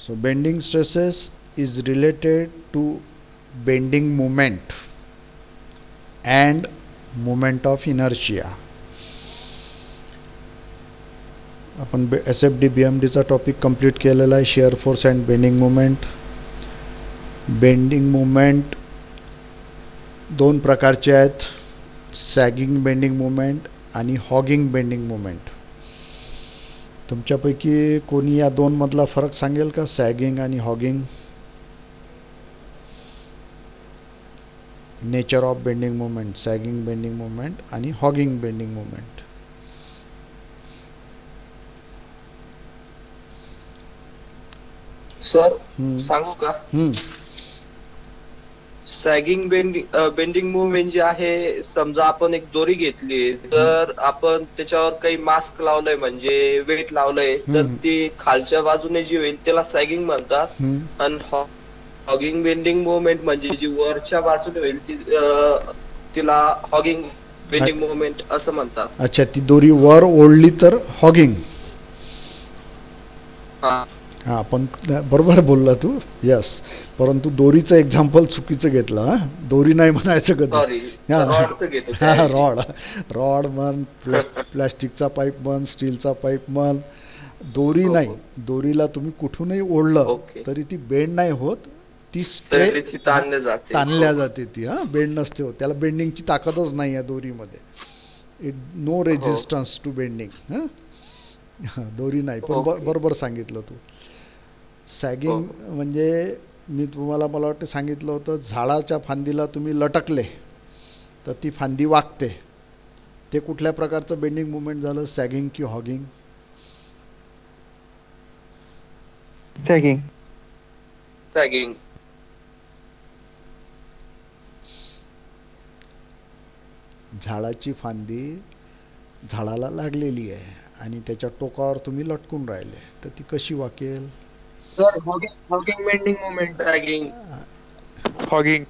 So bending stresses is related to bending moment and moment of inertia. आपण SFD BMD चा topic complete केलेला आहे. Shear force and bending moment. Bending moment दोन प्रकारचे आहेत, sagging bending moment आणि hugging bending moment. तुमच्यापैकी कोणी या दोन मधला फरक सांगेल का, सॅगिंग आणि hugging? Nature of bending moment, sagging bending moment आणि हॉगिंग बेंडिंग मोमेंट. सर सांगू का? सॅगिंग बेंडिंग मूवमेंट जे आहे, समजा आपण एक दोरी घेतली तर आपण त्याच्यावर काही मास्क लावलंय म्हणजे वेट लावलंय, तर ती खालच्या बाजूने जी होईल त्याला सॅगिंग म्हणतात. आणि हॉगिंग बेंडिंग मूवमेंट म्हणजे जी वरच्या बाजूने होईल तिला हॉगिंग बेंडिंग मूवमेंट असं म्हणतात. अच्छा, ती दोरी वर ओढली तर हॉगिंग. हा, पण बरोबर बोलला तू. यस, परंतु दोरीचं एक्झाम्पल चुकीचं घेतलं. दोरी नाही म्हणायचं कधी. रॉड म्हण, प्लॅस्टिकचा पाईप म्हण, स्टीलचा पाईप म्हण, दोरी नाही. दोरीला तुम्ही कुठूनही ओढलं तरी ती बेंड नाही होत, ती ताणल्या जाते ती. बेंड नसते होत, त्याला बेंडिंगची ताकदच नाही आहे दोरीमध्ये. No resistance to bending. दोरी नाही. पण बरोबर सांगितलं तू. सॅगिंग म्हणजे मला वाटतं सांगितलं होतं, झाडाच्या फांदीला तुम्ही लटकले तर ती फांदी वाकते. ते कुठल्या प्रकारचं बेंडिंग मुवमेंट झालं, सॅगिंग की हॉगिंग? सॅगिंग. सॅगिंग. झाडाची फांदी झाडाला लागलेली आहे आणि त्याच्या टोकावर तुम्ही लटकून राहिले, तर ती कशी वाकेल? Sir hogging bending moment. Hogging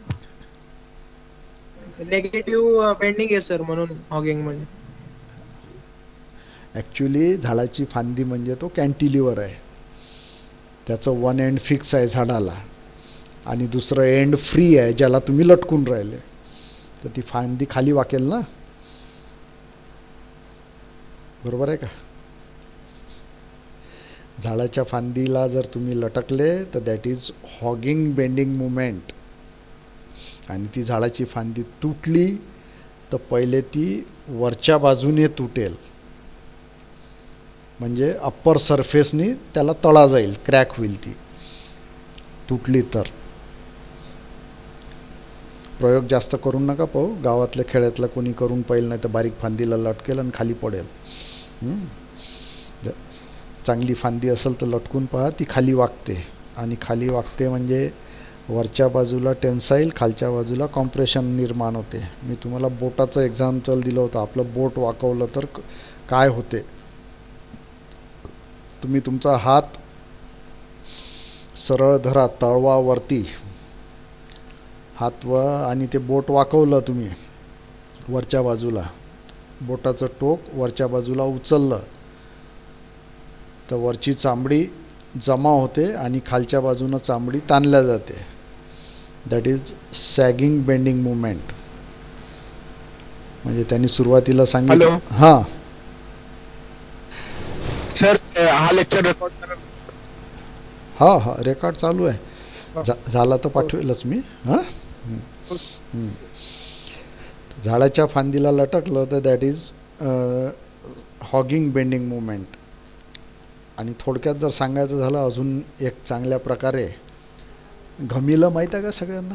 negative bending आहे सर, म्हणून हॉगिंग म्हणजे. ऍक्च्युली झाडाची फांदी म्हणजे तो कॅन्टिलिव्हर आहे, त्याचं वन एंड फिक्स आहे झाडाला आणि दुसरं एंड फ्री आहे ज्याला तुम्ही लटकून राहिले, तर ती फांदी खाली वाकेल ना. बरोबर आहे का? झाडाच्या फांदीला जर तुम्ही लटकले तर that is hugging bending movement. आणि ती झाडाची फांदी तुटली तर पहिले ती वरच्या बाजूने तुटेल, म्हणजे अप्पर सरफेसनी त्याला तळा जाईल, क्रॅक होईल ती तुटली तर. प्रयोग जास्त करून नका पाहू, गावातल्या खेड्यातला कोणी करून पाहिलं नाही तर बारीक फांदीला लटकेल आणि खाली पडेल. चांगली फांदी असेल तर लटकून पहा, ती खाली वाकते. आणि खाली वाकते म्हणजे वरच्या बाजूला टेन्साईल, खालच्या बाजूला कॉम्प्रेशन निर्माण होते. मी तुम्हाला बोटाचं एक्झाम्पल दिलं होतं. आपलं बोट वाकवलं तर काय होते. तुम्ही तुमचा हात सरळ धरा तळवावरती, हात आणि ते बोट वाकवलं तुम्ही वरच्या बाजूला, बोटाचं टोक वरच्या बाजूला उचललं तर वरची चामडी जमा होते आणि खालच्या बाजूनं चामडी ताणल्या जाते. That is sagging bending movement. म्हणजे त्यांनी सुरुवातीला सांगितलं. हां सर, हा लेक्चर रेकॉर्ड करा. हा रेकॉर्ड चालू आहे. झाला तर पाठवेलच मी. झाडाच्या फांदीला लटकलं तर that is hugging bending movement. आणि थोडक्यात जर सांगायचं झालं अजून एक चांगल्या प्रकारे, घमिलं माहीत आहे का सगळ्यांना?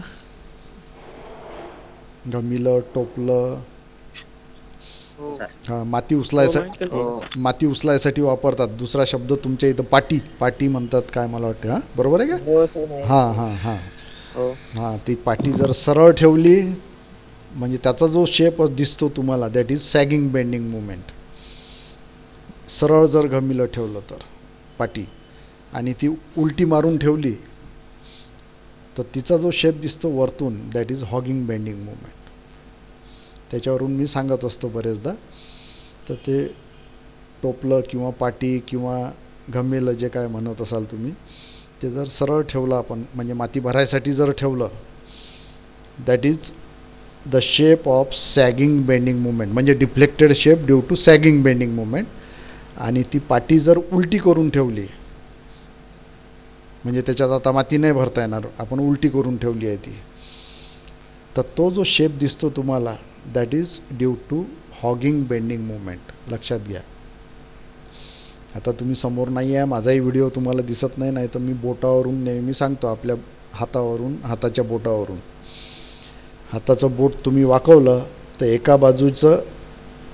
घमिलं, टोपलं, माती उचलायसाठी वापरतात. दुसरा शब्द तुमच्या इथं पाटी म्हणतात काय, मला वाटतं. बरोबर आहे का? हां ती पाटी जर सरळ ठेवली म्हणजे त्याचा जो शेप दिसतो तुम्हाला, that is sagging bending movement. सरळ जर घमिलं ठेवलं तर पाटी आणि ती उलटी मारून ठेवली तर तिचा जो शेप दिसतो वरतून, that is hugging bending movement. त्याच्यावरून मी सांगत असतो बरेचदा. तर ते टोपलं किंवा पाटी किंवा घमेलं जे काय म्हणत असाल तुम्ही, ते जर सरळ ठेवलं आपण, म्हणजे माती भरायसाठी जर ठेवलं, that is the shape of sagging bending movement, म्हणजे deflected shape due to sagging bending movement. आणि ती पाटी जर उलटी करून ठेवली, म्हणजे त्याच्यात आता माती नाही भरता येणार, आपण उलटी करून ठेवली आहे ती, तर तो जो शेप दिसतो तुम्हाला, that is due to hogging bending movement. लक्षात घ्या. आता तुम्ही समोर नाही आहे, माझाही व्हिडिओ तुम्हाला दिसत नाही, नाही तर मी बोटावरून नेहमी सांगतो, आपल्या हातावरून, हाताच्या बोटावरून, हाताचं बोट तुम्ही वाकवलं तर एका बाजूचं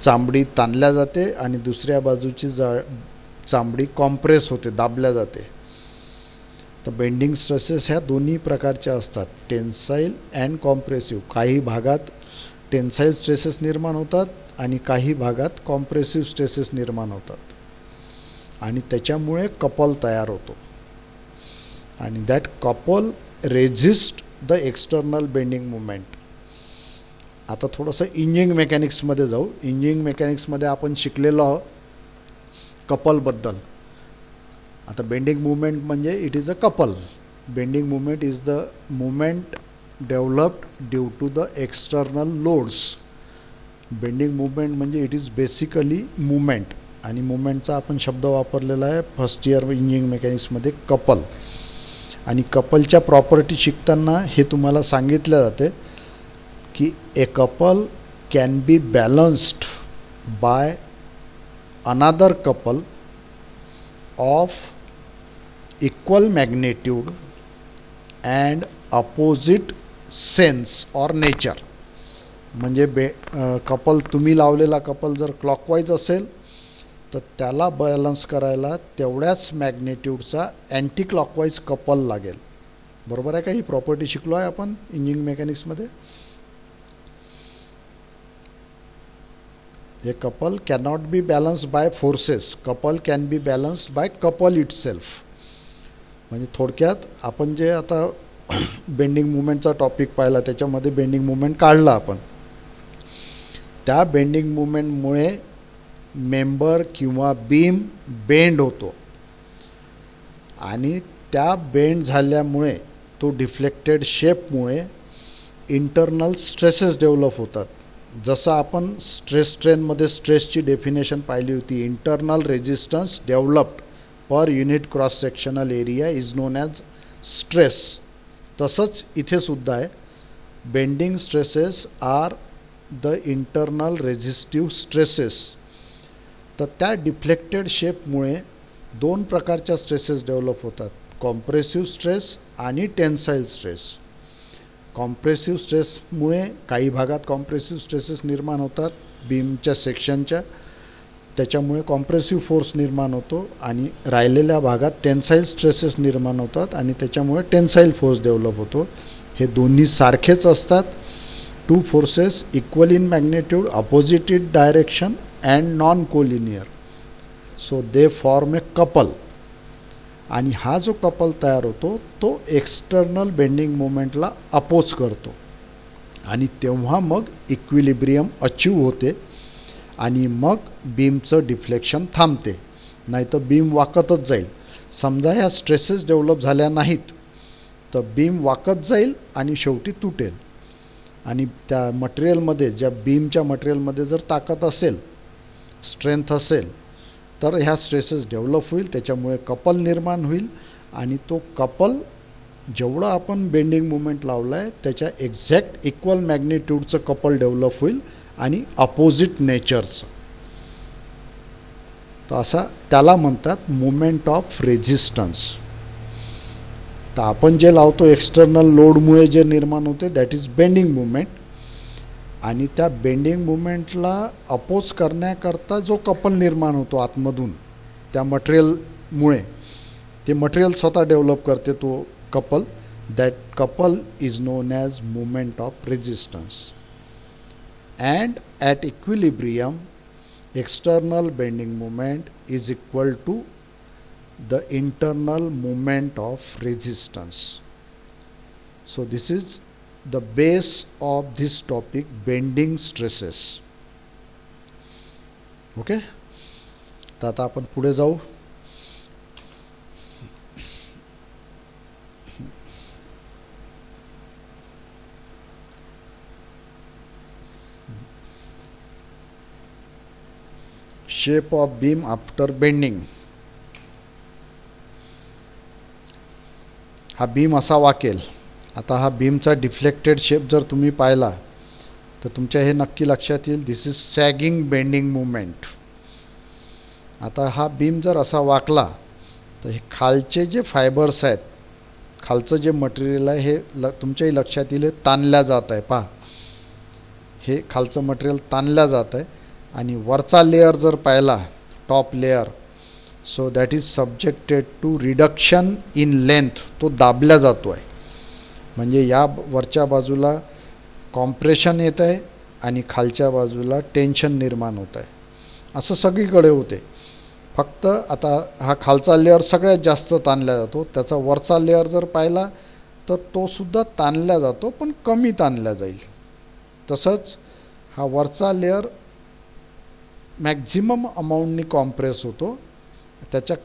चांबडी ताणल्या जाते आणि दुसऱ्या बाजूची चांबडी कॉम्प्रेस होते, दाबल्या जाते. तर बेंडिंग स्ट्रेसेस ह्या दोन्ही प्रकारच्या असतात, टेन्साईल अँड कॉम्प्रेसिव्ह. काही भागात टेन्साईल स्ट्रेसेस निर्माण होतात आणि काही भागात कॉम्प्रेसिव्ह स्ट्रेसेस निर्माण होतात, आणि त्याच्यामुळे कपल तयार होतो. आणि that couple resist the external bending movement. आता थोडंसं इंजिनिअरिंग मेकॅनिक्समध्ये जाऊ. इंजिनिअरिंग मेकॅनिक्समध्ये आपण शिकलेलो आहोत कपलबद्दल. आता बेंडिंग मुवमेंट म्हणजे it is a couple. Bending movement is the movement developed due to the external loads. Bending movement म्हणजे इट इज बेसिकली मुवमेंट, आणि मुवमेंटचा आपण शब्द वापरलेला आहे फर्स्ट इयर इंजिनिअरिंग मेकॅनिक्समध्ये, कपल. आणि कपलच्या प्रॉपर्टी शिकताना हे तुम्हाला सांगितलं जाते की a couple can be balanced by another couple of equal magnitude and opposite sense or nature. म्हणजे कपल, तुम्ही लावलेला कपल जर क्लॉकवाईज असेल तर त्याला बॅलन्स करायला तेवढ्याच मॅग्नेट्यूडचा अँटी क्लॉकवाईज कपल लागेल. बरोबर आहे का? ही प्रॉपर्टी शिकलो आहे आपण इंजिनिअरिंग मेकॅनिक्समध्ये. हे couple cannot be balanced by forces, couple can be balanced by couple itself. म्हणजे थोडक्यात आपण जे आता बेंडिंग मुवमेंटचा टॉपिक पाहिला, त्याच्यामध्ये बेंडिंग मुवमेंट काढला आपण. त्या बेंडिंग मुवमेंटमुळे मेंबर किंवा बीम बेंड होतो, आणि त्या बेंड झाल्यामुळे तो डिफ्लेक्टेड शेपमुळे इंटरनल स्ट्रेसेस डेव्हलप होतात. जसं आपण स्ट्रेस स्ट्रेनमध्ये स्ट्रेसची डेफिनेशन पाहिली होती, internal resistance developed per unit cross sectional area is known as stress. तसंच इथे सुद्धा आहे, bending stresses are the internal resistive stresses. तर त्या डिफ्लेक्टेड शेपमुळे दोन प्रकारच्या स्ट्रेसेस डेव्हलप होतात, कॉम्प्रेसिव्ह स्ट्रेस आणि टेन्साईल स्ट्रेस. कॉम्प्रेसिव्ह स्ट्रेसमुळे काही भागात कॉम्प्रेसिव्ह स्ट्रेसेस निर्माण होतात बीमच्या सेक्शनच्या, त्याच्यामुळे कॉम्प्रेसिव्ह फोर्स निर्माण होतो, आणि राहिलेल्या भागात टेन्साईल स्ट्रेसेस निर्माण होतात आणि त्याच्यामुळे टेन्साईल फोर्स डेव्हलप होतो. हे दोन्ही सारखेच असतात. Two forces equal in magnitude, opposite in direction and non collinear, so they form a couple. आणि हा जो कपल तयार होतो तो एक्सटर्नल बेंडिंग मुवमेंटला अपोज करतो, आणि तेव्हा मग इक्विलिब्रियम अचीव होते, आणि मग बीमचं डिफ्लेक्शन थांबते, नाही तर बीम वाकतच जाईल. समजा ह्या स्ट्रेसेस डेव्हलप झाल्या नाहीत तर बीम वाकत जाईल आणि शेवटी तुटेल. आणि त्या मटेरियलमध्ये, ज्या बीमच्या मटेरियलमध्ये जर ताकद असेल, स्ट्रेंथ असेल, तर ह्या स्ट्रेसेस डेव्हलप होईल, त्याच्यामुळे कपल निर्माण होईल, आणि तो कपल जेवढं आपण बेंडिंग मुवमेंट लावला आहे त्याच्या एक्झॅक्ट इक्वल मॅग्निट्यूडचं कपल डेव्हलप होईल आणि अपोजिट नेचरचं. तर असा त्याला म्हणतात मुवमेंट ऑफ रेझिस्टन्स. तर आपण जे लावतो एक्सटर्नल लोडमुळे जे निर्माण होते दॅट इज बेंडिंग मुवमेंट, आणि त्या बेंडिंग मुवमेंटला अपोज करण्याकरता जो कपल निर्माण होतो आतमधून त्या मटेरियलमुळे, ते मटेरियल स्वतः डेव्हलप करते तो couple, that couple is known as movement of resistance. And at equilibrium external bending movement is equal to the internal movement of resistance. So this is the base of this topic, bending stresses. Okay, तर आता आपण पुढे जाऊ. Shape of beam after bending. हा beam असा वाकेल. आता हा बीमचा डिफ्लेक्टेड शेप जर तुम्ही पाहिला तर तुमच्या हे नक्की लक्षात येईल, दिस इज सॅगिंग बेंडिंग मुवमेंट. आता हा बीम जर असा वाकला तर हे खालचे जे फायबर्स आहेत, खालचं जे मटेरियल आहे हे तुमच्याही लक्षात येईल, हे ताणल्या जात आहे. पहा, हे खालचं मटेरियल ताणल्या जात आहे आणि वरचा लेअर जर पाहिला, top layer, so that is subjected to reduction in length. तो दाबल्या जातो आहे. म्हणजे या वरच्या बाजूला कॉम्प्रेशन येत आहे आणि खालच्या बाजूला टेन्शन निर्माण होत आहे. असं सगळीकडे होते. फक्त आता हा खालचा लेअर सगळ्यात जास्त ताणला जातो. त्याचा वरचा लेअर जर पाहिला तर तो सुद्धा ताणला जातो, पण कमी ताणला जाईल. तसंच हा वरचा लेअर मॅक्झिमम अमाऊंटनी कॉम्प्रेस होतो. त्याच्या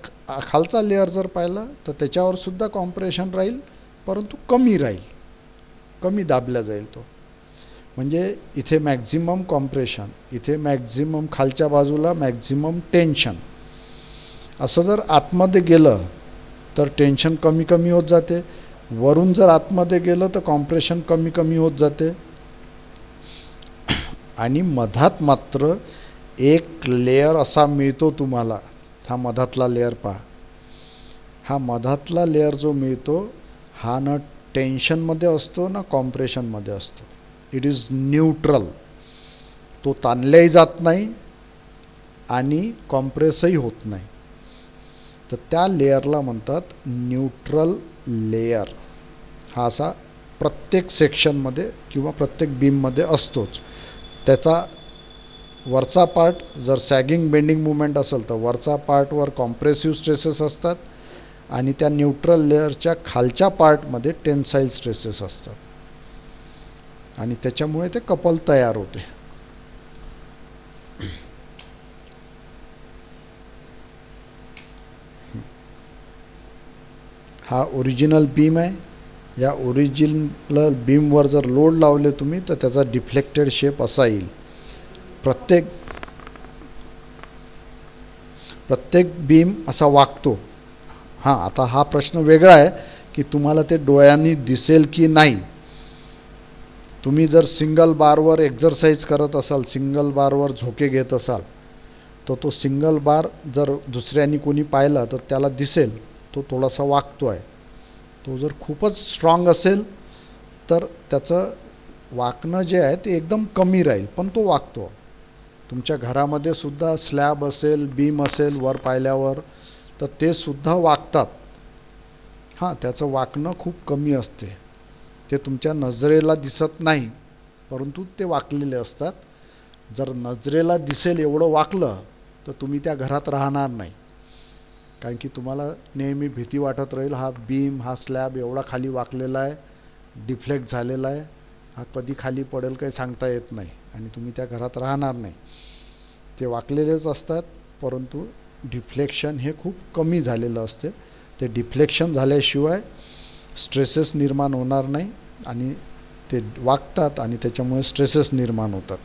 खालचा लेअर जर पाहिला तर त्याच्यावर सुद्धा कॉम्प्रेशन राहील, परंतु कमी राहील, कमी दाबला जाईल तो. म्हणजे इथे मॅक्झिमम कॉम्प्रेशन, इथे मॅक्झिमम, खालच्या बाजूला मॅक्झिमम टेन्शन. असं जर आतमध्ये गेलं तर टेन्शन कमी कमी होत जाते. वरून जर आतमध्ये गेलं तर कॉम्प्रेशन कमी कमी होत जाते. आणि मधात मात्र एक लेअर असा मिळतो तुम्हाला. हा मधातला लेअर पहा. हा मधातला लेअर जो मिळतो हा न टेन्शनमध्ये असतो ना कॉम्प्रेशनमध्ये असतो. It is neutral. तो ताणल्याही जात नाही आणि कॉम्प्रेसही होत नाही. तर त्या लेअरला म्हणतात न्यूट्रल लेअर. हा असा प्रत्येक सेक्शनमध्ये किंवा प्रत्येक बीममध्ये असतोच. त्याचा वरचा पार्ट जर सॅगिंग बेंडिंग मुवमेंट असेल तर वरचा पार्टवर कॉम्प्रेसिव्ह स्ट्रेसेस असतात आणि त्या न्यूट्रल लेअरच्या खालच्या पार्टमध्ये टेन्साईल स्ट्रेसेस असतात आणि त्याच्यामुळे ते कपल तयार होते. हा ओरिजिनल बीम आहे. या ओरिजिनल बीमवर जर लोड लावले तुम्ही तर त्याचा डिफ्लेक्टेड शेप असा येईल. प्रत्येक बीम असा वाकतो. हां, आता हा प्रश्न वेगळा आहे की तुम्हाला ते डोळ्यांनी दिसेल की नाही. तुम्ही जर सिंगल बारवर एक्झरसाइज करत असाल, सिंगल बारवर झोके घेत असाल, तर तो सिंगल बार जर दुसऱ्यांनी कोणी पाहिला तर त्याला दिसेल तो थोडासा वाकतो आहे. तो जर खूपच स्ट्रॉंग असेल तर त्याचं वाकणं जे आहे ते एकदम कमी राहील, पण तो वाकतो. तुमच्या घरामध्ये सुद्धा स्लॅब असेल, बीम असेल वर पाहिल्यावर, तर ते सुद्धा वाकतात. हां, त्याचं वाकणं खूप कमी असते. ते तुमच्या नजरेला दिसत नाही, परंतु ते वाकलेले असतात. जर नजरेला दिसेल एवढं वाकलं तर तुम्ही त्या घरात राहणार नाही. कारण की तुम्हाला नेहमी भीती वाटत राहील, हा बीम, हा स्लॅब एवढा खाली वाकलेला आहे, डिफ्लेक्ट झालेला आहे, हा कधी खाली पडेल काही सांगता येत नाही आणि तुम्ही त्या घरात राहणार नाही. ते वाकलेलेच असतात, परंतु डिफ्लेक्शन हे खूप कमी झालेलं असते. ते डिफ्लेक्शन झाल्याशिवाय स्ट्रेसेस निर्माण होणार नाही आणि ते वाकतात आणि त्याच्यामुळे स्ट्रेसेस निर्माण होतात.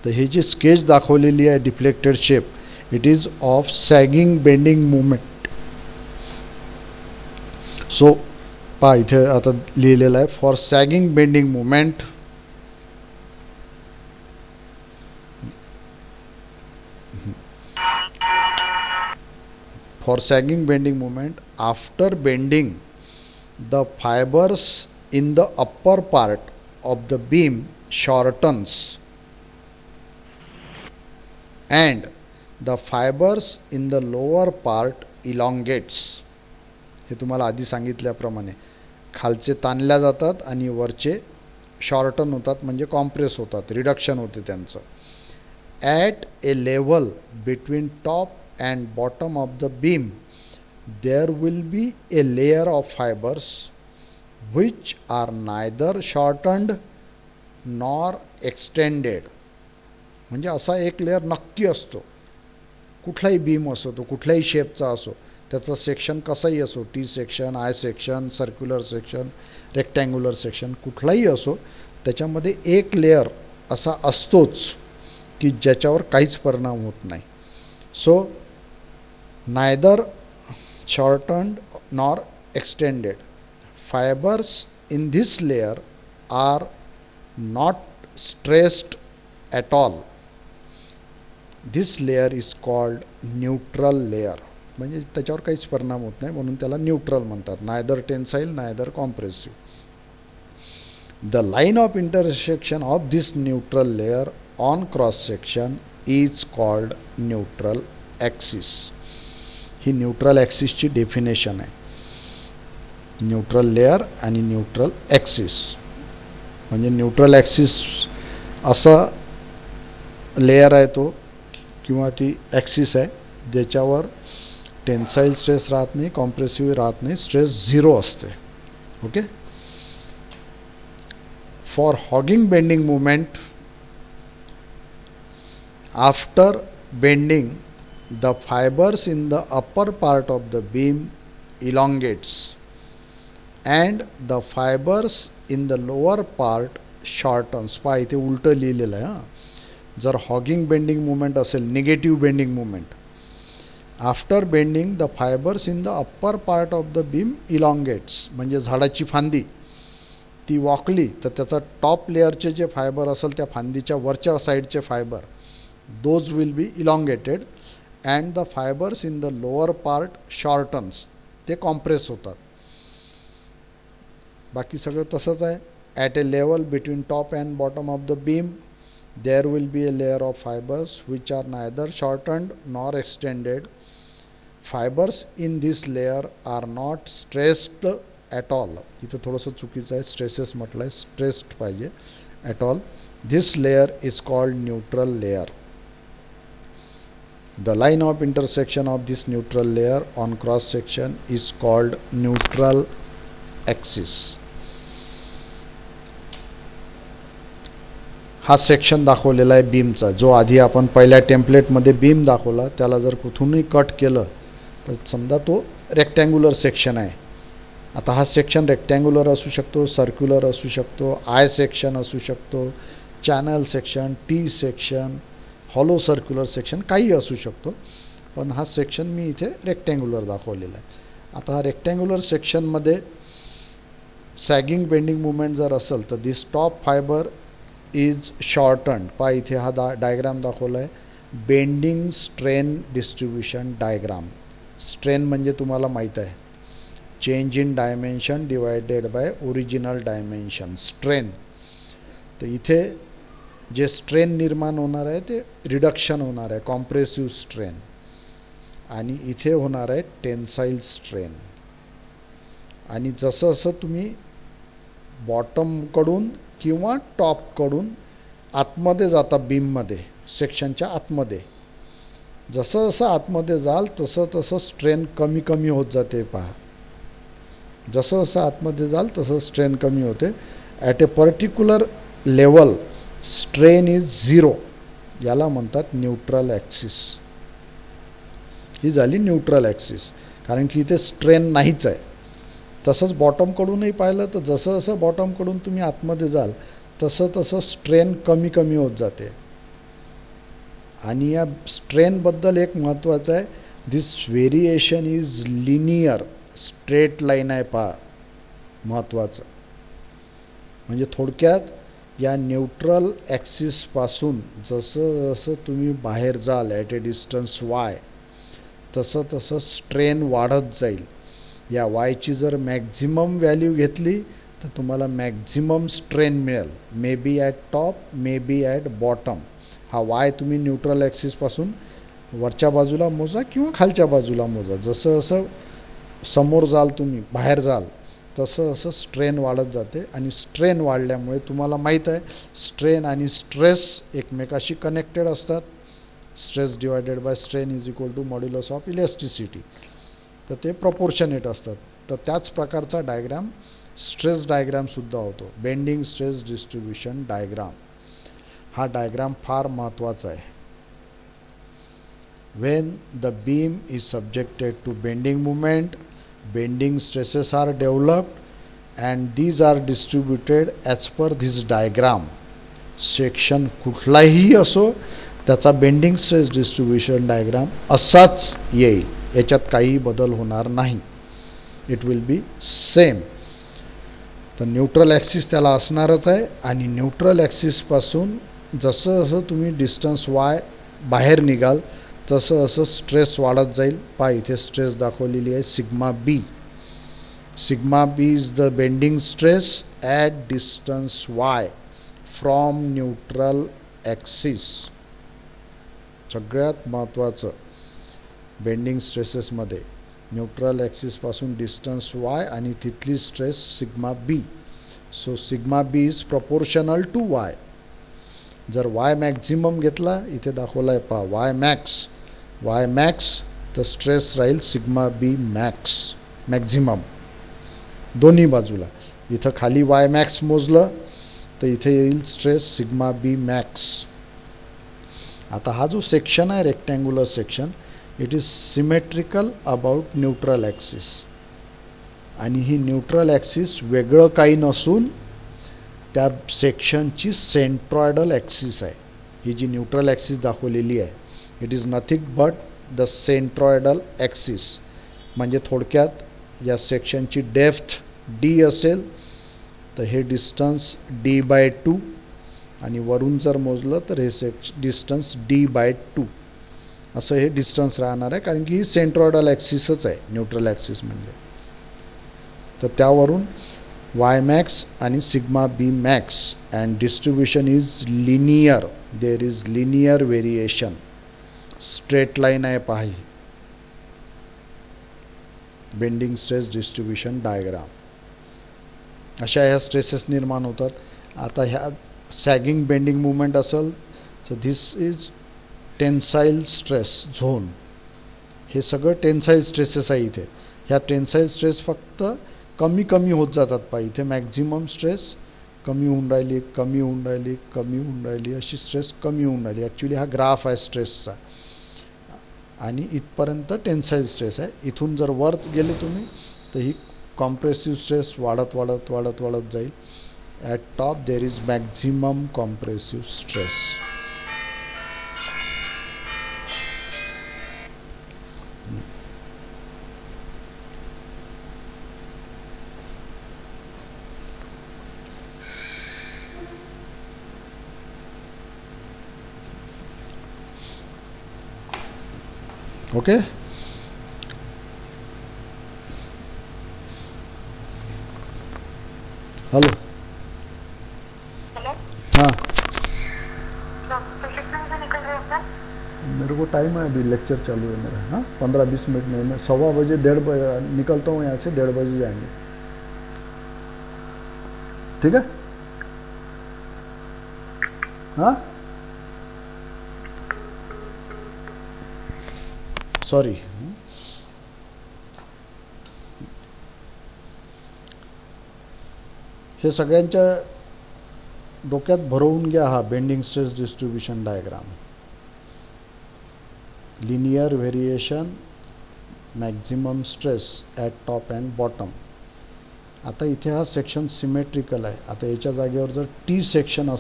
तर हे जे स्केच दाखवलेली आहे deflected shape, it is of sagging bending movement. So पहा इथे आता लिहिलेलं आहे, for sagging bending movement after bending the fibers in the upper part of the beam shortens and the fibers in the lower part elongates. हे तुम्हाला आधी सांगितल्याप्रमाणे खालचे ताणल्या जातात आणि वरचे शॉर्टन होतात, म्हणजे कॉम्प्रेस होतात, रिडक्शन होते त्यांचं. At a level between top and bottom of the beam there will be a layer of fibers which are neither shortened nor extended. म्हणजे असा एक लेअर नक्की असतो. कुठलाही बीम असो, तो कुठल्याही शेपचा असो, त्याचं सेक्शन कसंही असो, T section, I section, circular section, rectangular section, कुठलाही असो, त्याच्यामध्ये एक लेअर असा असतोच की ज्याच्यावर काहीच परिणाम होत नाही. So neither shortened nor extended. Fibers in this layer are not stressed at all. This layer is called neutral layer. म्हणजे त्याच्यावर काहीच परिणाम होत नाही म्हणून त्याला न्यूट्रल म्हणतात. Neither tensile neither compressive. The line of intersection of this neutral layer on cross section is called neutral axis. He neutral axis ची डेफिनेशन आहे. न्यूट्रल लेयर आणि न्यूट्रल ॲक्सिस म्हणजे न्यूट्रल ॲक्सिस असा लेयर आहे तो किंवा ती ॲक्सिस आहे ज्याच्यावर टेन्साइल स्ट्रेस राहत नाही, कॉम्प्रेसिव्ह राहत नाही, स्ट्रेस 0 असते. Okay. For hogging bending movement, after bending, the fibers in the upper part of the beam elongates and the fibers in the lower part shortens. पहा इथे उलटं लिहिलेलं आहे. जर हॉगिंग बेंडिंग मुवमेंट असेल, negative bending movement, after bending the fibres in the upper part of the beam elongates, म्हणजे झाडाची फांदी ती वाकली तर त्याचा टॉप लेअरचे जे फायबर असेल त्या फांदीच्या वरच्या साईडचे fibre those will be elongated and the fibres in the lower part shortens, ते कॉम्प्रेस होतात. बाकी सगळं तसंच आहे. At a level between top and bottom of the beam there will be a layer of fibres which are neither shortened nor extended. Fibres in this layer are not stressed at all. इथं थोडंसं चुकीचं आहे, stresses म्हटलं आहे, stressed पाहिजे. At all. This layer is called neutral layer. The line of intersection of this neutral layer on cross section is called neutral axis. हा section दाखवलेला आहे बीमचा, जो आधी आपण पहिल्या टेम्पलेटमध्ये बीम दाखवला त्याला जर कुठूनही कट केलं तर समजा तो रेक्टँग्युलर सेक्शन आहे. आता हा सेक्शन रेक्टँग्युलर असू शकतो, सर्क्युलर असू शकतो, आय सेक्शन असू शकतो, channel section, T section, hollow circular section, काही असू शकतो. पण हा सेक्शन मी इथे रेक्टँग्युलर दाखवलेला आहे. आता हा रेक्टँग्युलर सेक्शनमध्ये सॅगिंग बेंडिंग मुवमेंट जर असेल तर दिस टॉप फायबर इज शॉर्टन्ड. पहा इथे हा डायग्राम दाखवला आहे, bending strain distribution diagram. Strain म्हणजे तुम्हाला माहीत आहे change in dimension divided by original dimension, strain. तर इथे जे स्ट्रेन निर्माण होणार आहे ते रिडक्शन होणार आहे, कॉम्प्रेसिव्ह स्ट्रेन, आणि इथे होणार आहे टेन्साइल स्ट्रेन. आणि जसं जसं तुम्ही बॉटमकडून किंवा टॉपकडून आतमध्ये जाता बीममध्ये, सेक्शनच्या आतमध्ये, जसं जसं आतमध्ये जाल तसं तसं स्ट्रेन कमी कमी होत जाते. पहा, जसं जसं आतमध्ये जाल तसं स्ट्रेन कमी होते. At a particular level strain is 0. याला म्हणतात न्यूट्रल ॲक्सिस. ही झाली न्यूट्रल ॲक्सिस, कारण की इथे स्ट्रेन नाहीच आहे. तसंच बॉटमकडूनही पाहिलं तर जसं जसं बॉटमकडून तुम्ही आतमध्ये जाल तसं तसं स्ट्रेन कमी कमी होत जाते. आणि या स्ट्रेनबद्दल एक महत्त्वाचं आहे, this variation is linear, straight line आहे. पहा, महत्त्वाचं म्हणजे थोडक्यात या न्यूट्रल ॲक्सिसपासून जसं जसं तुम्ही बाहेर जाल ॲट ए डिस्टन्स y, तसं तसं स्ट्रेन वाढत जाईल. या वायची जर मॅक्झिमम व्हॅल्यू घेतली तर तुम्हाला मॅक्झिमम स्ट्रेन मिळेल, may be at top, may be at bottom. हा वाय तुम्ही न्यूट्रल ॲक्सिसपासून वरच्या बाजूला मोजा किंवा खालच्या बाजूला मोजा. जसं जसं समोर जाल तुम्ही, बाहेर जाल, तसं असं स्ट्रेन वाढत जाते. आणि स्ट्रेन वाढल्यामुळे तुम्हाला माहीत आहे स्ट्रेन आणि स्ट्रेस एकमेकाशी कनेक्टेड असतात. Stress divided by strain is equal to modulus of elasticity. तर ते प्रपोर्शनेट असतात. तर त्याच प्रकारचा डायग्राम स्ट्रेस डायग्रामसुद्धा होतो, बेंडिंग स्ट्रेस डिस्ट्रीब्युशन डायग्राम. हा डायग्राम फार महत्त्वाचा आहे. When the beam is subjected to bending movement, bending stresses are developed and these are distributed as per this diagram. Section कुठलाही असो त्याचा बेंडिंग स्ट्रेस डिस्ट्रीब्यूशन डायग्राम असाच येईल, याच्यात काही बदल होणार नाही. It will be same. तर न्यूट्रल ॲक्सिस त्याला असणारच आहे आणि न्यूट्रल ॲक्सिसपासून जसं जसं तुम्ही डिस्टन्स वाय बाहेर निघाल तसं असं स्ट्रेस वाढत जाईल. पहा इथे स्ट्रेस दाखवलेली आहे sigma B. Sigma B is the bending stress at distance Y from neutral axis. सगळ्यात महत्त्वाचं बेंडिंग स्ट्रेसेसमध्ये न्यूट्रल ॲक्सिसपासून डिस्टन्स वाय आणि तिथली stress sigma B. So sigma B is proportional to Y. जर वाय मॅक्झिमम घेतला, इथे दाखवला आहे पहा वाय मॅक्स, तर स्ट्रेस राहील सिग्मा बी मॅक्झिमम दोन्ही बाजूला. इथं खाली वाय मॅक्स मोजलं तर इथे येईल स्ट्रेस सिग्मा बी मॅक्स. आता हा जो सेक्शन आहे rectangular section, it is symmetrical about neutral axis. आणि ही न्यूट्रल ॲक्सिस वेगळं काही नसून त्या सेक्शनची सेंट्रॉयडल ॲक्सिस आहे. ही जी न्यूट्रल ॲक्सिस दाखवलेली आहे, it is nothing but the centroidal axis. म्हणजे थोडक्यात या सेक्शनची डेप्थ डी असेल तर हे डिस्टन्स d/2 आणि वरून जर मोजलं तर हे डिस्टन्स d/2 असं हे डिस्टन्स राहणार आहे, कारण की ही सेंट्रॉयडल ॲक्सिसच आहे न्यूट्रल ॲक्सिस म्हणजे. तर त्यावरून वाय मॅक्स आणि sigma B max and distribution is linear. There is linear variation. Straight line आहे पहा ही बेंडिंग स्ट्रेस डिस्ट्रीब्युशन डायग्राम. अशा ह्या स्ट्रेसेस निर्माण होतात. आता ह्या सॅगिंग बेंडिंग मुवमेंट असेल तर this is tensile stress zone. हे सगळं टेन्साईल स्ट्रेसेस आहे इथे. ह्या टेन्साईल स्ट्रेस फक्त कमी कमी होत जातात पहा. इथे मॅक्झिमम स्ट्रेस कमी होऊन राहिली अशी स्ट्रेस कमी होऊन राहिली. ॲक्च्युली हा ग्राफ आहे स्ट्रेसचा आणि इथपर्यंत टेन्साईल स्ट्रेस आहे. इथून जर वर गेले तुम्ही तर ही कॉम्प्रेसिव्ह स्ट्रेस वाढत जाईल. At top there is maximum compressive stress. Okay. Hello. हाँ, मेरे को टाइम है अभी, लेक्चर चालू है मेरा. हाँ, 15-20 मिनट में. मैं 1:15 बजे 1:30 निकलता हूँ यहाँ से. 1:30 बजे जाएंगे. ठीक है. हाँ, सॉरी. हे सगळ्यांच्या डोक्यात भरवून घ्या हा bending stress distribution diagram. Linear variation, maximum stress at top and bottom. आता इथे हा सेक्शन सिमेट्रिकल आहे. आता याच्या जागेवर जर टी सेक्शन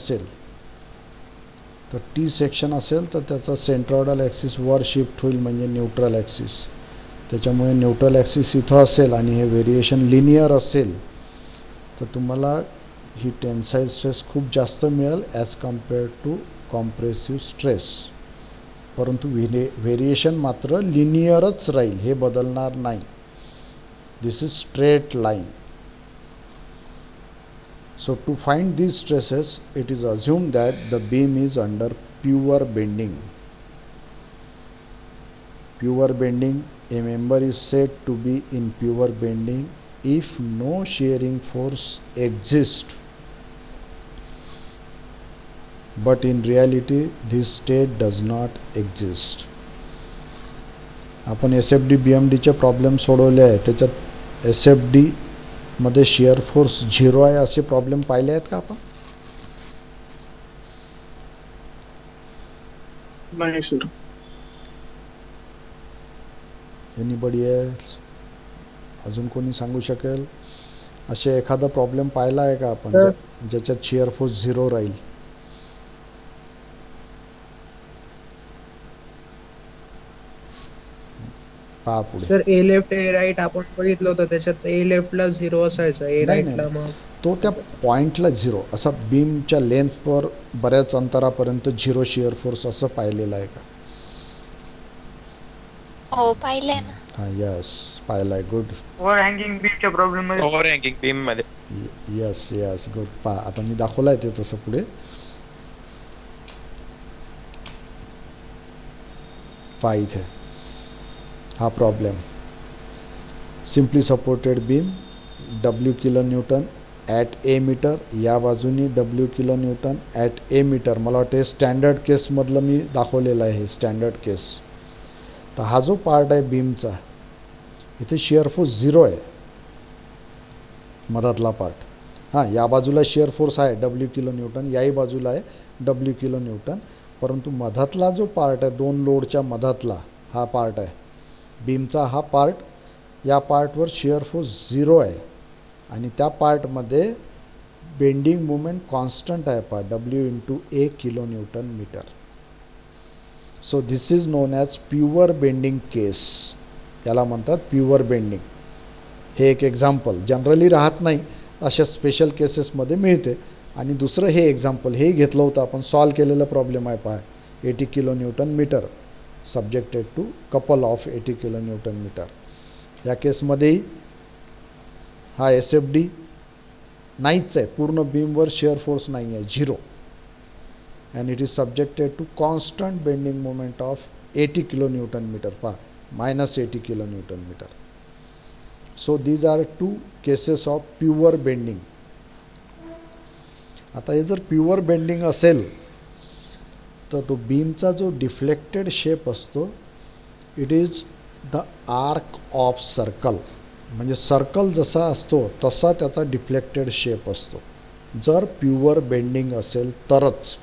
असेल तर त्याचा सेंट्रॉयडल ॲक्सिस वर शिफ्ट होईल म्हणजे न्यूट्रल ॲक्सिस. त्याच्यामुळे न्यूट्रल ॲक्सिस इथं असेल आणि हे व्हेरिएशन लिनियर असेल तर तुम्हाला ही टेन्साईल स्ट्रेस खूप जास्त मिळेल as compared to compressive stress. परंतु व्हेरिएशन मात्र लिनियरच राहील, हे बदलणार नाही. This is straight line. So to find these stresses, it is assumed that the beam is under pure bending. Pure bending, a member is said to be in pure bending if no shearing force exists. But in reality, this state does not exist. आपण SFD BMD चे problem सोडवले आहे. त्याच्यात SFD मध्ये shear force 0 आहे असे problem पाहिले आहेत का आपण? नाही सर. Anybody else? अजून कोणी सांगू शकेल असे एखादा प्रॉब्लेम पाहिला आहे का आपण ज्याच्यात शिअर फोर्स 0 राहील? पहा पुढे. सर ए लेफ्ट ए राईट आपण बघितलं होतं, त्याच्यात ए लेफ्टला 0 असायचा, ए नाही राईटला नाही, मग तो त्या पॉईंटला 0 असा बीमच्या लेंथवर बऱ्याच अंतरापर्यंत 0 शिअर फोर्स असं पाहिलेलं आहे का? हो पाहिलंय ना. हा यस पाहिलाय, गुड. ओव्हर हँगिंग बीमच्या प्रॉब्लेम मध्ये. ओव्हर हँगिंग बीम मध्ये. Yes yes good. पहा आता मी दाखवलाय ते तसं पुढे. पहा इथे हा problem. Simply supported beam W kilo newton at a metre, या बाजूनी W kilo newton at a metre. मला वाटते स्टँडर्ड केसमधलं मी दाखवलेलं आहे, स्टँडर्ड केस. तर हा जो पार्ट आहे बीमचा, इथे शिअर फोर्स 0 आहे, मधातला पार्ट. हां, या बाजूला शिअर फोर्स आहे W किलो न्यूटन, याही बाजूला आहे W किलो न्यूटन, परंतु मधातला जो पार्ट आहे, दोन लोडच्या मधातला हा पार्ट आहे बीमचा, हा पार्ट, या पार्टवर शिअर फोर्स 0 आहे आणि त्या पार्टमध्ये बेंडिंग मोमेंट कॉन्स्टंट आहे पहा, W into a kilo newton metre. So this is known as pure bending case. याला म्हणतात प्युअर बेंडिंग. हे एक एक्झाम्पल, जनरली राहत नाही, अशा स्पेशल केसेसमध्ये मिळते. आणि दुसरं हे एक्झाम्पल हे घेतलं होतं आपण, सॉल्व केलेलं प्रॉब्लेम आहे पहा, 80 kilo newton metre subjected to couple of 80 kilo newton metre. या केसमध्येही हा SFD नाहीच आहे, पूर्ण बीमवर शिअर फोर्स नाही आहे, 0. and it is subjected to constant bending moment of 80 kilonewton meter, minus 80 kilonewton meter. So these are two cases of pure bending. आता हे जर प्युअर बेंडिंग असेल तर तो बीमचा जो डिफ्लेक्टेड शेप असतो, it is the arc of circle. म्हणजे सर्कल जसा असतो तसा त्याचा डिफ्लेक्टेड शेप असतो, जर प्युअर बेंडिंग असेल तरच.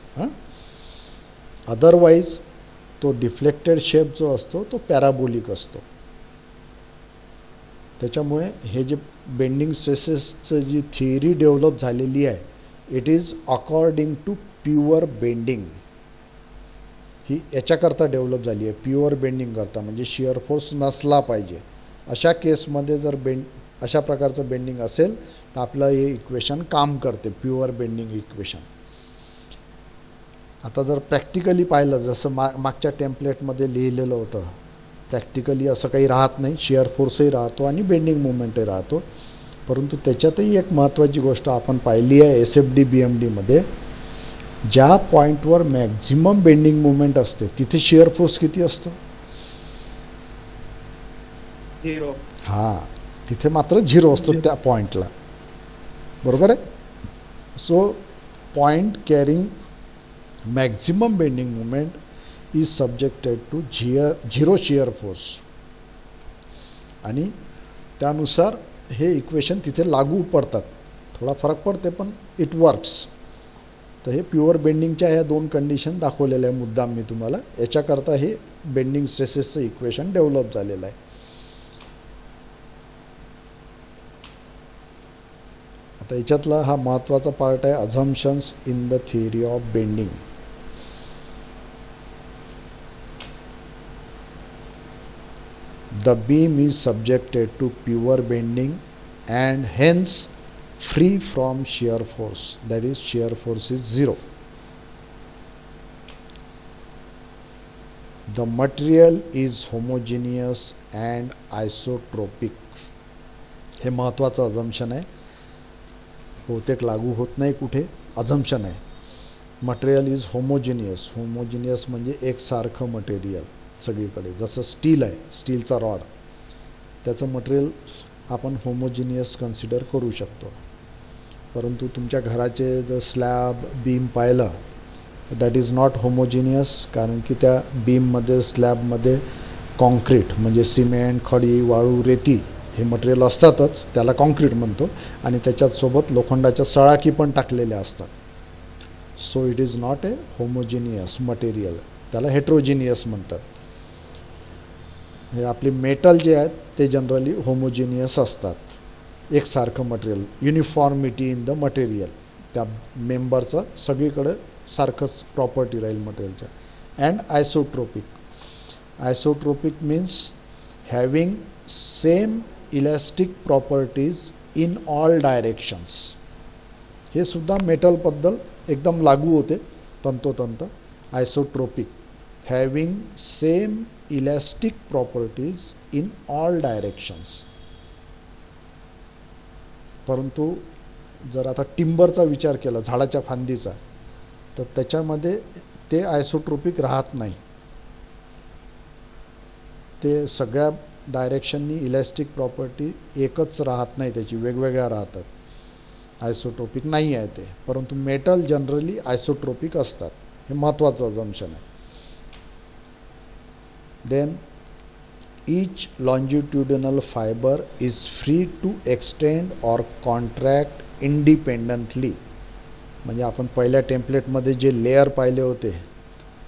अदरवाईज तो डिफ्लेक्टेड शेप जो असतो तो पॅराबोलिक असतो. त्याच्यामुळे हे जे बेंडिंग स्ट्रेसेसचं जी थिअरी डेव्हलप झालेली आहे, it is according to pure bending. ही याच्याकरता डेव्हलप झाली आहे, प्युअर बेंडिंग करता, म्हणजे शिअर फोर्स नसला पाहिजे. अशा केसमध्ये जर अशा प्रकारचं बेंडिंग असेल तर आपलं हे इक्वेशन काम करते, प्युअर बेंडिंग इक्वेशन. आता जर प्रॅक्टिकली पाहिलं, जसं मागच्या टेम्पलेटमध्ये लिहिलेलं होतं, प्रॅक्टिकली असं काही राहत नाही, शिअर फोर्सही राहतो आणि बेंडिंग मुवमेंटही राहतो. परंतु त्याच्यातही एक महत्त्वाची गोष्ट आपण पाहिली आहे SFD BMDमध्ये, ज्या पॉईंटवर मॅक्झिमम बेंडिंग मुवमेंट असते तिथे शिअर फोर्स किती असतो? 0. हां, तिथे मात्र 0 असतो त्या पॉईंटला, बरोबर आहे. So point carrying maximum bending movement is subjected to 0 shear force. आणि त्यानुसार हे इक्वेशन तिथे लागू पडतात. थोडा फरक पडते पण इट वर्क्स. तर हे प्युअर बेंडिंगच्या ह्या दोन कंडिशन दाखवलेल्या आहे मुद्दाम मी तुम्हाला. याच्याकरता हे बेंडिंग स्ट्रेसेसचं इक्वेशन डेव्हलप झालेलं आहे. आता याच्यातला हा महत्त्वाचा पार्ट आहे, assumptions in the theory of bending. The beam is subjected to pure bending and hence free from shear force, that is shear force is 0. The material is homogeneous and isotropic. हे महत्त्वाचं assumption आहे, बहुतेक लागू होत नाही कुठे, assumption आहे. Material is homogeneous. Homogeneous म्हणजे एकसारखं मटेरियल सगळीकडे. जसं स्टील आहे, स्टीलचा रॉड, त्याचं मटेरियल आपण होमोजिनियस कन्सिडर करू शकतो. परंतु तुमच्या घराचे जर स्लॅब बीम पाहिलं दॅट इज नॉट होमोजिनियस, कारण की त्या बीममध्ये स्लॅबमध्ये कॉन्क्रीट म्हणजे सिमेंट, खडी, वाळू, रेती हे मटेरियल असतातच, त्याला कॉन्क्रीट म्हणतो. आणि त्याच्यात सोबत लोखंडाच्या सळाकी पण टाकलेल्या असतात. So it is not a homogeneous material, त्याला हेट्रोजिनियस म्हणतात. हे आपली मेटल जे आहेत ते जनरली होमोजिनियस असतात, एकसारखं material, uniformity in the material, त्या मेंबरचं सगळीकडे सारखंच प्रॉपर्टी राहील मटेरियलच्या. And isotropic. Isotropic means having same elastic properties in all directions. हे सुद्धा मेटलबद्दल एकदम लागू होते तंतोतंत. Isotropic, having same elastic properties in all directions. परंतु जर आता टिंबरचा विचार केला, झाडाच्या फांदीचा, तर त्याच्यामध्ये ते आयसोट्रोपिक राहत नाही. ते सगळ्या डायरेक्शननी इलॅस्टिक प्रॉपर्टी एकच राहत नाही, त्याची वेगवेगळ्या राहतात. आयसोट्रोपिक नाही आहे ते. परंतु मेटल जनरली आयसोट्रोपिक असतात. हे महत्त्वाचं अझम्पशन आहे. Then each longitudinal fiber is free to extend or contract independently. म्हणजे आपण पहिल्या टेम्पलेटमध्ये जे लेअर पाहिले होते,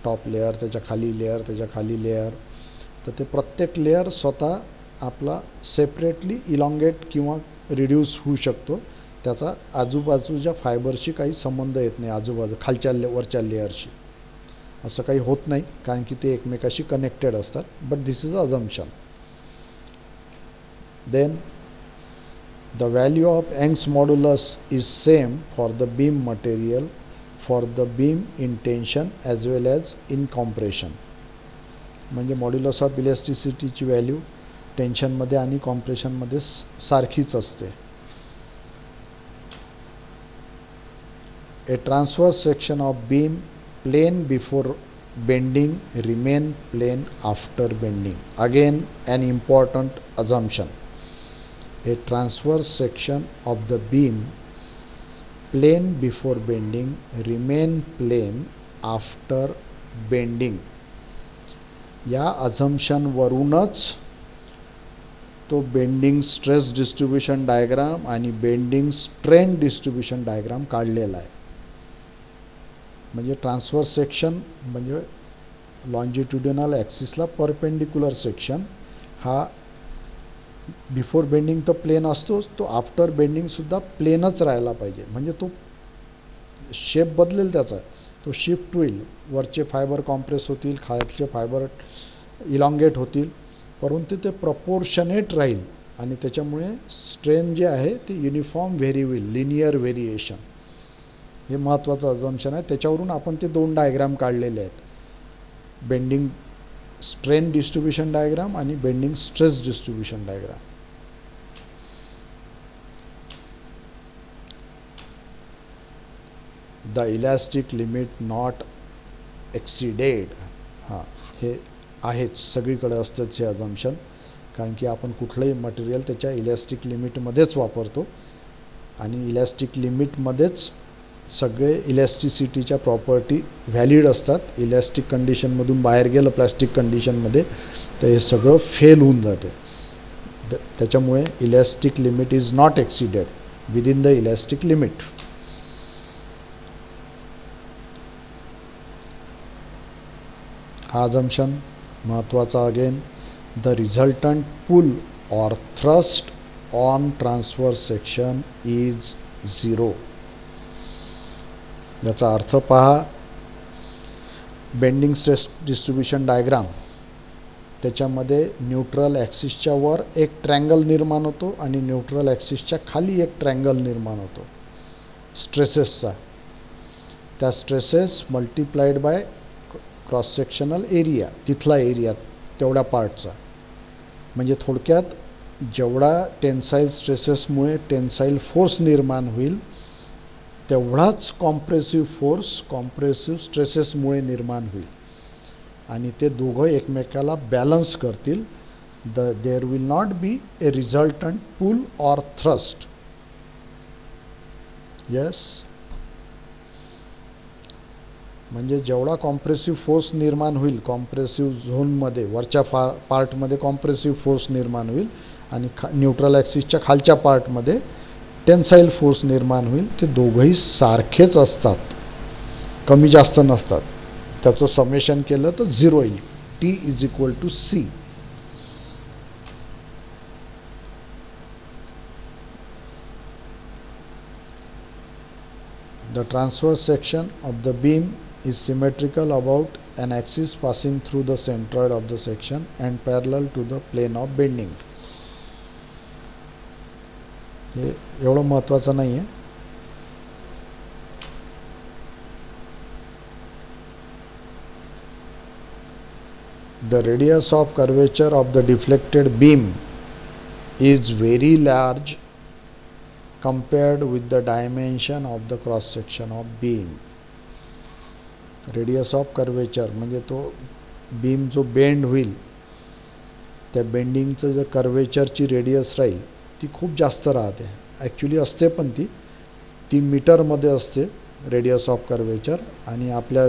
टॉप लेअर, त्याच्या खाली लेअर, त्याच्या खाली लेअर, तर ते प्रत्येक लेअर स्वतः आपला सेपरेटली इलॉंगेट किंवा रिड्यूस होऊ शकतो. त्याचा आजूबाजूच्या फायबरशी काही संबंध येत नाही, आजूबाजू खालच्या वरच्या लेअरशी असं काही होत नाही, कारण की ते एकमेकाशी कनेक्टेड असतात. But this is assumption. Then the value of Young's modulus is same for the beam material for the beam in tension as well as in compression. म्हणजे मॉड्युलस ऑफ इलॅस्टिसिटीची व्हॅल्यू टेन्शनमध्ये आणि कॉम्प्रेशनमध्ये सारखीच असते. A transverse section of beam plane before bending remain plane after bending. Again an important assumption. A transverse section of the beam plane before bending remain plane after bending. या assumption वरूनच तो bending stress distribution diagram आणि bending strain distribution diagram काढलेला आहे. म्हणजे transverse section म्हणजे longitudinal ॲक्सिसला perpendicular section हा before bending तर प्लेन असतोच, तो आफ्टर बेंडिंगसुद्धा प्लेनच राहायला पाहिजे. म्हणजे तो शेप बदलेल, त्याचा तो शिफ्ट होईल. वरचे फायबर कॉम्प्रेस होतील, खालचे फायबर इलॉंगेट होतील, परंतु ते प्रपोर्शनेट राहील आणि त्याच्यामुळे स्ट्रेन जे आहे ते युनिफॉर्म व्हेरी होईल, लिनियर व्हेरिएशन. हे महत्त्वाचं अझम्पशन आहे. त्याच्यावरून आपण ते दोन डायग्राम काढलेले आहेत, बेंडिंग स्ट्रेन डिस्ट्रीब्युशन डायग्राम आणि bending stress distribution diagram. The elastic limit not exceeded. हां, हे आहेच, सगळीकडे असतंच हे अझम्पशन, कारण की आपण कुठलंही मटेरियल त्याच्या इलॅस्टिक लिमिटमध्येच वापरतो आणि इलॅस्टिक लिमिटमध्येच सगळे इलॅस्टिसिटीच्या प्रॉपर्टी व्हॅलिड असतात. इलॅस्टिक कंडिशनमधून बाहेर गेलं प्लास्टिक कंडिशनमध्ये तर हे सगळं फेल होऊन जाते. त्याच्यामुळे elastic limit is not exceeded within the elastic limit. हा अझम्पशन महत्त्वाचा. Again the resultant pull or thrust on transverse section is 0. याचा अर्थ पहा. बेंडिंग स्ट्रेस डिस्ट्रीब्युशन डायग्राम, त्याच्यामध्ये न्यूट्रल ॲक्सिसच्या वर एक ट्रँगल निर्माण होतो आणि न्यूट्रल ॲक्सिसच्या खाली एक ट्रँगल निर्माण होतो स्ट्रेसेसचा. त्या stresses multiplied by cross sectional area, तिथला एरिया तेवढ्या पार्टचा. म्हणजे थोडक्यात जेवढा टेन्साईल स्ट्रेसेसमुळे टेन्साईल फोर्स निर्माण होईल तेवढाच कॉम्प्रेसिव्ह फोर्स कॉम्प्रेसिव्ह स्ट्रेसेसमुळे निर्माण होईल आणि ते दोघं एकमेकाला बॅलन्स करतील. There will not be a resultant pull or thrust. Yes, म्हणजे जेवढा कॉम्प्रेसिव्ह फोर्स निर्माण होईल कॉम्प्रेसिव्ह झोनमध्ये, वरच्या पार्टमध्ये कॉम्प्रेसिव्ह फोर्स निर्माण होईल आणि न्यूट्रल ॲक्सिसच्या खालच्या पार्टमध्ये टेन्साईल फोर्स निर्माण होईल. ते दोघंही सारखेच असतात, कमी जास्त नसतात. त्याचं समेशन केलं तर 0 येईल. T = C. The transverse section of the beam is symmetrical about an axis passing through the centroid of the section and parallel to the plane of bending. हे एवढं महत्त्वाचं नाही आहे. The radius of curvature of the deflected beam is very large compared with the dimension of the cross section of beam. Radius of curvature म्हणजे तो beam जो bend होईल त्या बेंडिंगचं जर कर्वेचरची रेडियस राहील ती खूप जास्त राहते. ॲक्च्युली असते पण ती मीटरमध्ये असते रेडियस ऑफ कर्वेचर, आणि आपल्या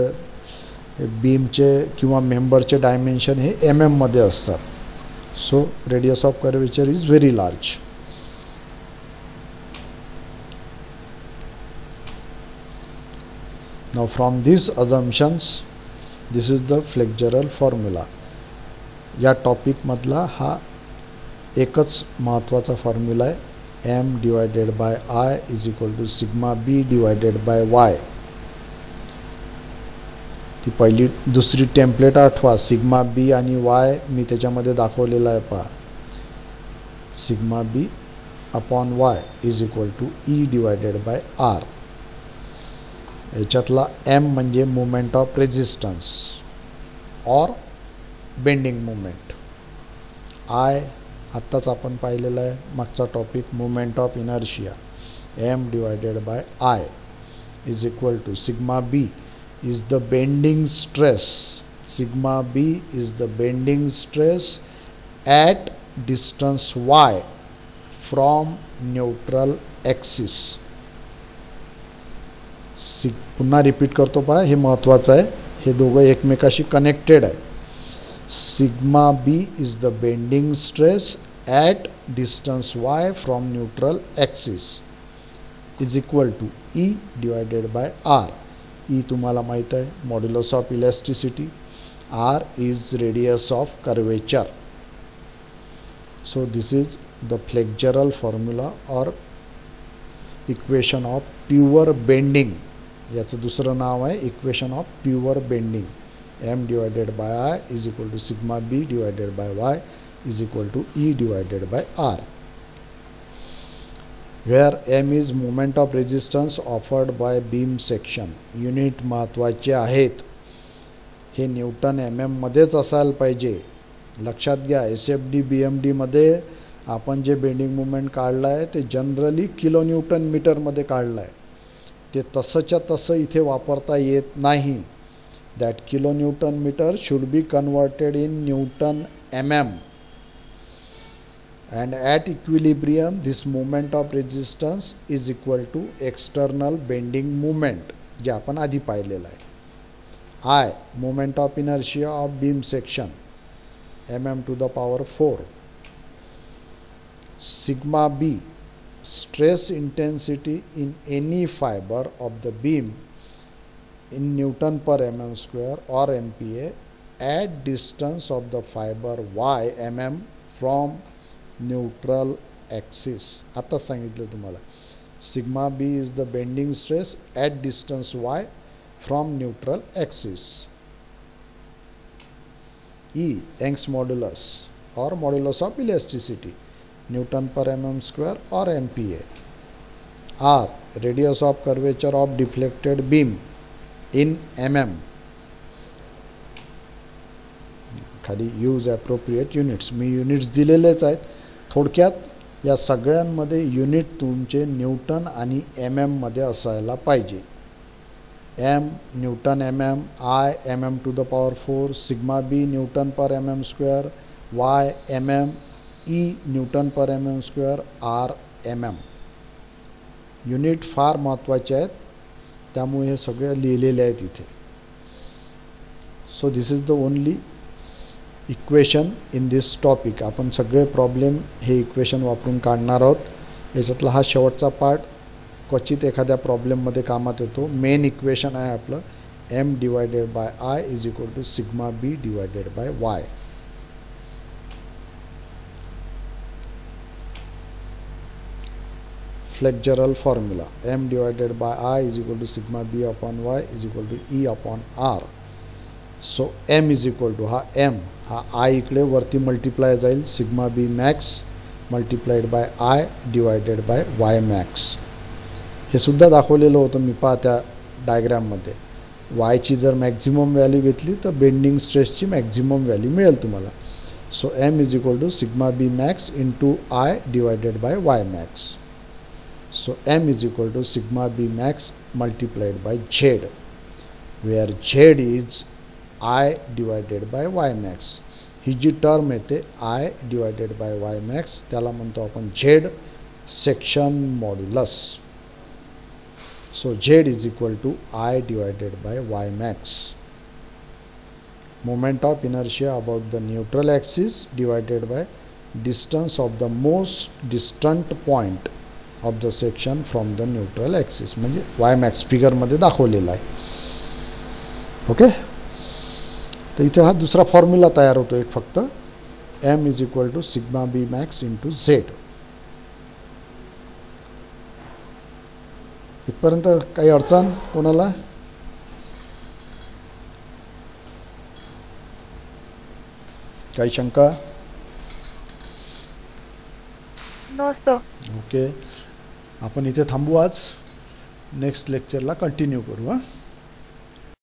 बीमचे किंवा मेंबरचे डायमेन्शन हे mm मध्ये असतात. So radius of curvature is very large. Now from these assumptions, this is the flexural formula. या टॉपिक मधला हा एकच महत्त्वाचा फॉर्म्युला आहे. m divided by I is equal to sigma b divided by y. ती पहिली दुसरी टेम्पलेट आठवा. सिग्मा b आणि y मी त्याच्यामध्ये दाखवलेला आहे पहा. Sigma b upon y is equal to e divided by r. याच्यातला m म्हणजे moment of resistance or bending moment. I आत्ताच आपण पाहिलेला आहे मागचा topic moment of inertia. m divided by I is equal to sigma b is the bending stress. Sigma b is the bending stress at distance y from neutral axis. पुन्हा repeat करतो पहा, हे महत्त्वाचं आहे. हे दोघं एकमेकाशी कनेक्टेड आहे. Sigma B is the bending stress at distance y from neutral axis is equal to E divided by R. E तुम्हाला माहीत आहे modulus of elasticity. R is radius of curvature. So this is the flexural formula or equation of pure bending. याचं दुसरं नाव आहे equation of pure bending. m divided by I is equal to sigma b divided by y is equal to E divided by R. Where m is moment of resistance offered by beam section. Unit महत्त्वाचे आहेत. हे Newton mm मध्येच असायला पाहिजे. लक्षात घ्या, SFD BMD मध्ये आपण जे बेंडिंग मुवमेंट काढला आहे ते जनरली किलो न्यूटन मीटरमध्ये काढला आहे. ते तसंच्या तसं इथे वापरता येत नाही. That kilo newton metre should be converted in newton mm. And at equilibrium this moment of resistance is equal to external bending moment जे आपण आधी पाहिलेलं आहे. I moment of inertia of beam section mm to the power 4. Sigma b stress intensity in any fiber of the beam in Newton per mm square or MPa at distance of the fiber y mm from neutral axis. आता सांगितलं तुम्हाला. Sigma B is the bending stress at distance Y from neutral axis. E Young's modulus और modulus of elasticity newton per mm square और MPa. R radius of curvature of deflected beam in mm. खाली use appropriate units. मी units दिलेलेच आहेत. थोडक्यात या सगळ्यांमध्ये unit तुमचे न्यूटन आणि mm मध्ये असायला पाहिजे. m newton mm, I mm to the power 4, sigma b newton per mm square, y mm, E newton per mm square, R mm. Unit फार महत्त्वाचे आहेत, त्यामुळे हे सगळे लिहिलेले आहेत इथे. So this is the only equation in this topic. आपण सगळे प्रॉब्लेम हे इक्वेशन वापरून काढणार आहोत. याच्यातला हा शेवटचा पार्ट क्वचित एखाद्या प्रॉब्लेममध्ये कामात येतो. मेन इक्वेशन आहे आपलं m divided by I is equal to sigma b divided by y. Flexural formula m divided by I is equal to sigma b upon y is equal to E upon R. So M is equal to हा M हा I इकडे वरती multiply जाईल sigma B max multiplied by I divided by Y max. हे सुद्धा दाखवलेलं होतं मी पहा त्या डायग्राममध्ये. वायची जर मॅक्झिमम व्हॅल्यू घेतली तर बेंडिंग स्ट्रेसची मॅक्झिमम व्हॅल्यू मिळेल तुम्हाला. So M is equal to sigma B max into I divided by Y max. So M is equal to sigma B max multiplied by Z where Z is I divided by Y max. ही जी term येते I divided by Y max त्याला म्हणतो आपण Z section modulus. So Z is equal to I divided by Y max. Moment of inertia about the neutral axis divided by distance of the most distant point of the section from the neutral axis. म्हणजे y max figure मध्ये दाखवलेला आहे. Okay, तर इथे हा दुसरा formula तयार होतो एक फक्त m is equal to sigma B max into Z. इथपर्यंत काही अडचण कोणाला? काही शंका? नसतो. ओके, आपण इथे थांबू आज. नेक्स्ट लेक्चरला कंटिन्यू करू.